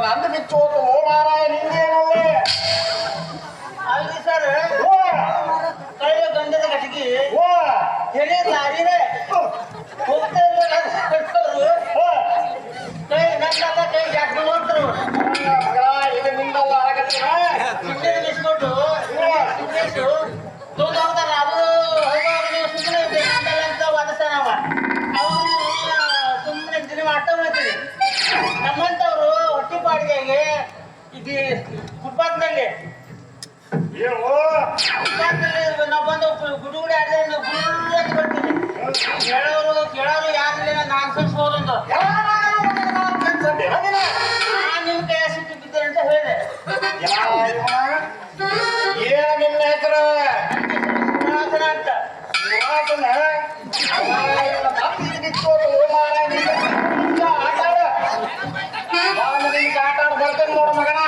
ನಂದು ಬಿಚ್ಚೋದು ಮಾರಾಯ ನಿಂಗೇನಲ್ಲೇ ಅಲ್ರಿ ಸರ್ ಕೈಯ ಗಂಧದ ಕಟ್ಟಿಗೆ ಎಳೆ ಲಾರಿನೇ ಹೋಗ್ತಾ ಕೈ ನಂದಲ್ಲ ಕೈ ಜಾಸ್ಕೊಂಡು ಹೋಗ್ತಾರೆ ಇದು ನಿಂದಲ್ಲ ಇಸ್ಕೊಂಡು ತೊಗೊಂಡು ಹೋಗ್ತಾರ ಅದು ಸುಮ್ಮನೆ ನಂದಲ್ಲ ಅಂತ ವಾದಿಸ್ತಾನವ ಅವನು ಸುಮ್ಮನೆ ದಿನ ಮಾಡ್ತಾ ಹೋಗ್ತೀವಿ ನಮ್ಮಂತವ್ರು ಹೊಟ್ಟಿ ಬಾಡಿಗೆಗೆ ಇದು ಫುಟ್ಪಾತ್ನಲ್ಲಿ ನಾವು ಬಂದು ಗುಡುಗುಡಿ ಆಡಿದ್ರೆ ನಾವು ಗುಡು ಅಂತ ಬರ್ತೀವಿ ಕೇಳೋರು ಯಾರಿಲ್ಲ ನಾನು ಸೋಲೊಂದು ನಿಮ್ಮ ಕೈ ಸಿಟ್ಟು ಬಿದ್ದೆ ಅಂತ ಹೇಳಿದೆ ಏನ ನಿನ್ನ ಹೆಸರು ಅಂತ ಆಟ ಆಡ ಬರ್ತೇನೆ ನೋಡು ಮಗನ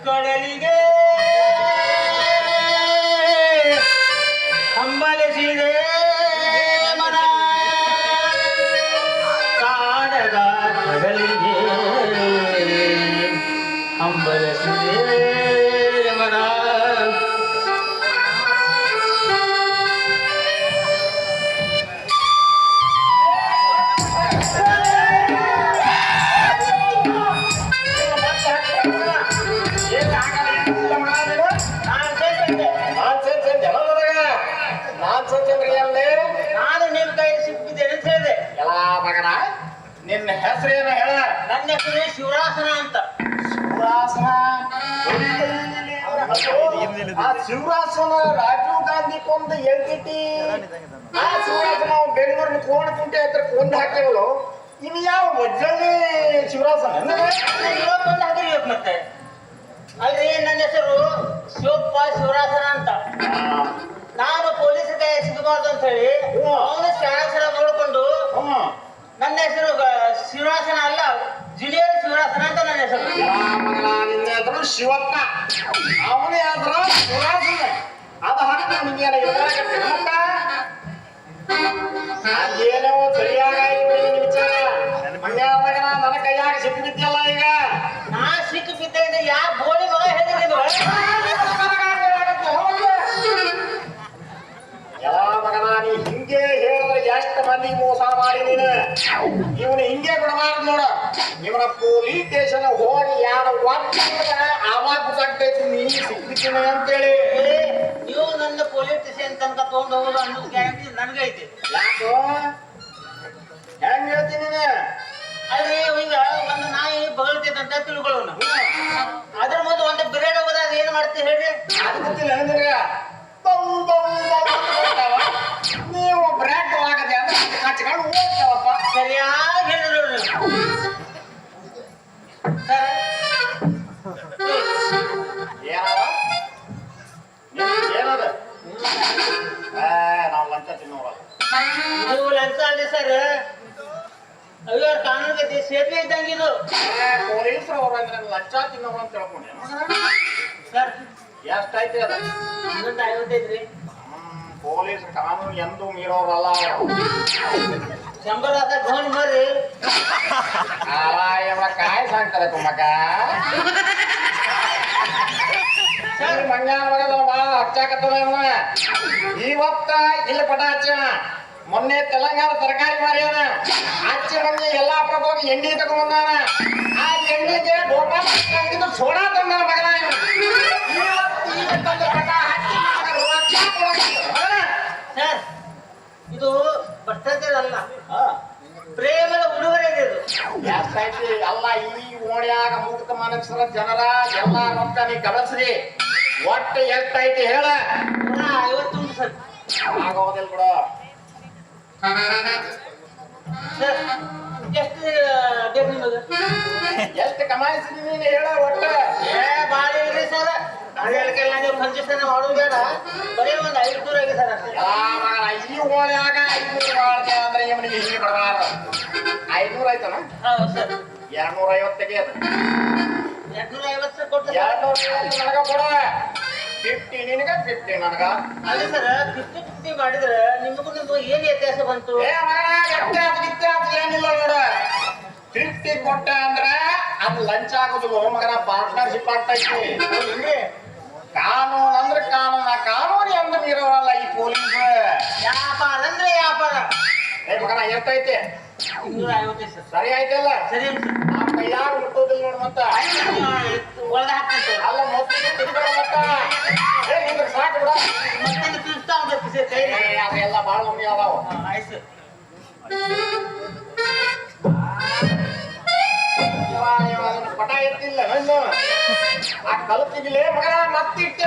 ಕಡಲಿಗೆ ಹಂಬಲಿಸಿದೆ ಮನ ಕಾಡದ ಕಡಲಿಗೆ ಹಂಬಲಿಸಿದೆ ಮನ ನಾನು ನಿಮ್ ಕೈ ಸಿಕ್ಕಿದ್ದೇನೆ ಅಂತ ಹೇಳಿದೆ. ಎಲ್ಲ ಮಗನ ನಿನ್ನ ಹೆಸರೇನ ಹೇಳ. ನನ್ನ ಹೆಸರು ಶಿವರಾಸನ ಅಂತ. ಶಿವರಾಸನ ಆ ಶಿವರಾಸನ ರಾಜೀವ್ ಗಾಂಧಿ ಕೊಂದು ಎಲ್ಕಿಟಿ ಆ ಶಿವರಾಸನ ಬೆಂಗಳೂರಿನ ಕೋಣ ಕುಂಟೆ ಹತ್ರ ಕೊಂದು ಹಾಕಿರಲು ಇನ್ನು ಯಾವ ವಜ್ರಲ್ಲಿ ಶಿವರಾಸನ ಇವತ್ತೊಂದು ಹಾಕಿರ್ಬೇಕು ಮತ್ತೆ. ಅಲ್ಲಿ ನನ್ನ ಹೆಸರು ಶಿವಪ್ಪ ಶಿವರಾಸನ ಅಂತ. ನಾನು ಪೊಲೀಸ್ ಕೈ ಸಿಗಬಾರ್ದು ಅಂತ ಹೇಳಿ ಅವನು ಶಿವರಾಸನ ನೋಡಿಕೊಂಡು ನನ್ನ ಹೆಸರು ಶಿವರಾಸನ ಅಲ್ಲ ಜಿಲಿಯರ್ ಶಿವರಾಸನ ಅಂತ ನನ್ನ ಹೆಸರು. ನಿನ್ನ ಹೆಸರು ಶಿವಪ್ಪ, ಅವನ ಹೆಸರು ಶಿವರಾಸನ. ಅದು ಹಾಕಿ ನಿಂಗೇನ ಅದೇನೋ ಸರಿಯಾಗಿ ವಿಚಾರ. ನೀ ಹಿಂಗೆ ಹೇಳಿದ್ರೆ ಎಷ್ಟು ಮಂದಿ ಮೋಸ ಮಾಡಿ ನೀನು ಇವನು ಹಿಂಗೆ ಬಿಡಬಾರ್ದು ನೋಡ ಇವನ ಪೊಲೀಸ್ ಸ್ಟೇಷನ್ ಹೋಗಿ ಯಾರು ಆವಾಗ ಗೊತ್ತಾಗ್ತೈತಿ ನೀ ಸಿಕ್ಕಿದ್ದೀನಿ ಅಂತೇಳಿ ನೀವು ನನ್ನ ಪೊಲೀಸ್ ಸ್ಟೇಷನ್ ತನಕ ತಗೊಂಡು ಹೋಗೋದು ಅನ್ನೋದು ಗ್ಯಾರಂಟಿ ನನಗೆ ಐತಿ. ಯಾಕೋ ಹೆಂಗ್ ಹೇಳ್ತೀನಿ ನೀನು ಅಲ್ರಿ ಈಗ ಒಂದು ನಾಯಿ ಬಗಳ್ತೈತೆ ಅಂತ ತಿಳ್ಕೊಳ್ಳೋಣ. ಅದ್ರ ಮುಂದೆ ಒಂದು ಬಿರಿಯಾನಿ ಹೋಗೋದಾಗ ಏನ್ ಮಾಡ್ತೀವಿ ಹೇಳ್ರಿ? ಅದು ಗೊತ್ತಿಲ್ಲ ನಿನಗ ನೀವು ಬ್ರೇಕ್ ಆಗದೆ ಅಂದ್ರೆ ಹಚ್ಕೊಂಡು ಹೋಗ್ತಾವಪ್ಪ. ಸರಿಯಾಗಿ ಹೇಳಿದ್ರು ಸರ್. ಏನದ ಏನದ ನಾವು ಲಂಚ ತಿನ್ನೋರಲ್ಲ. ಇದು ಲಂಚ ಅಲ್ರಿ ಸರ್, ಅಯ್ಯೋ ಕಾನೂನಿಗೆ ಸೇತುವೆ ಇದ್ದಂಗೆ ಇದು. ಪೊಲೀಸರು ಅವ್ರ ಅಂದ್ರೆ ಲಂಚ ತಿನ್ನೋರು ಅಂತ ತಿಳ್ಕೊಂಡೆ ಸರ್ ಎಷ್ಟೈತಿ ಅದ? 155 ರೀ. ಪೊಲೀಸ್ ಕಾನೂನು ಎಂದೂ ಮೀರೋರಲ್ಲ. 100 ಘೋನ್ ಬರ್ರಿ. काय सांगताय तुम्हाला ಮಂಗ್ಯಾನ ಮಗದ ಬಾ ಹಚ್ಚಾಕತ್ತದ ಇವತ್ತ ಇಲ್ಲಿ ಪಟ ಹಚ್ಚ ಮೊನ್ನೆ ತೆಲಂಗಾಣ ತರಕಾರಿ ಮಾರ್ಯಾನ ಹಚ್ಚಿ ಮೊನ್ನೆ ಎಲ್ಲಾ ಪ್ರಭಾವ ಎಣ್ಣೆ ತಗೊಂಡಾನ ಆ ಎಣ್ಣೆಗೆ ಗೋಪಾಲ ಸೋಡಾ ತಂದ ಮಗನ ಸರ್ ಇದು ಭ್ರಷ್ಟಾಚಾರ ಅಲ್ಲ, ಪ್ರೇಮದ ಉಡುಗೊರೆ ಇದು. ಎಷ್ಟೈತಿ ಎಲ್ಲ ಈ ಓಣ್ಯಾಗ ಮುಕ್ತ ಮನಸ್ಸರ ಜನರ ಎಲ್ಲಾ ರೊಕ್ಕ ನೀ ಕಳಿಸ್ರಿ. ಒಟ್ಟು ಎಷ್ಟೈತಿ ಹೇಳ? 151 ಸರ್. ಆಗೋದಿಲ್ಲ ಬಿಡು. ಸರ್ ಎಷ್ಟು ಬೇಕು ನಿಮಗೆ? ಎಷ್ಟು ಕಮಾಯಿಸಿದೀನಿ ನೀನು ಹೇಳ ಒಟ್ಟು? ಭಾಳ ಇಲ್ರಿ ಸರ್, ಅದಕ್ಕೆಲ್ಲ ನೀವು ಕನ್ಸೆಷನ್ ಮಾಡೋದು ಬೇಡ, ಬರೀ ಒಂದು 500 ಆಗಿ ಸರ್ ಅಷ್ಟೇ. ಈ ಓಣ್ಯಾಗ 500 ಮಾಡ್ತೇವೆ ಅಂದ್ರೆ ಇವನಿಗೆ ಹೀಗೆ ಬರಬಾರ್ದು. 500 ಆಯ್ತನ? ಹೌದು ಸರ್. 250 ತೆಗೆಯದು. 250 ಸರ್ ಕೊಟ್ಟು 250 ನನಗ ಕೊಡ. 50 ನಿನಗ 50 ನನಗ. ಅದೇ ಸರ್ 50-50 ಮಾಡಿದ್ರೆ ನಿಮಗೂ ಏನು ವ್ಯತ್ಯಾಸ ಬಂತು? ವ್ಯತ್ಯಾಸ ಏನಿಲ್ಲ ನೋಡ. 50 ಕೊಟ್ಟ ಅಂದ್ರೆ ಅದು ಲಂಚ್ ಆಗುದಿಲ್ಲ ಮಗನ, ಪಾರ್ಟ್ನರ್ಶಿಪ್ ಆಗ್ತೈತಿ. ಕಾನೂನು ಅಂದ್ರೆ ಕಾನೂನು, ಕಾನೂನು ಎಂದ ಮೀರೋರಲ್ಲ ಈ ಪೊಲೀಸ್. ವ್ಯಾಪಾರ ಅಂದ್ರೆ ವ್ಯಾಪಾರ. ಮಗನ ಎಷ್ಟೈತಿ? 250 ಸರ್. ಸರಿ ಆಯ್ತಲ್ಲ? ಸರಿ ಆ ಕೈಯಾಗ ಮುಟ್ಟೋದಿಲ್ಲ ನೋಡು ಮತ್ತ. ಒಳಗೆ ಹಾಕ್ತಂತೆ ಅಲ್ಲ ಮೊದಲಿಗೆ ತಿನ್ಬೇಡ ಮತ್ತ. ನಿಂದ್ರೆ ಸಾಕು ಬಿಡ. ಮತ್ತೆ ತಿನ್ಸ್ತಾ ಹೋಗ್ಬೇಕು ಸರ್ ಕೈ. ಅದೆಲ್ಲ ಭಾಳ ನಮ್ಗೆ ಅದಾವ. ಆಯ್ತು ಅದನ್ನ ಪಟ ಎತ್ತಿಲ್ಲ ನನ್ನ ಆ ಕಲ್ತಿಗಿಲೇ ಮಗನ ಮತ್ತಿಟ್ಟೆ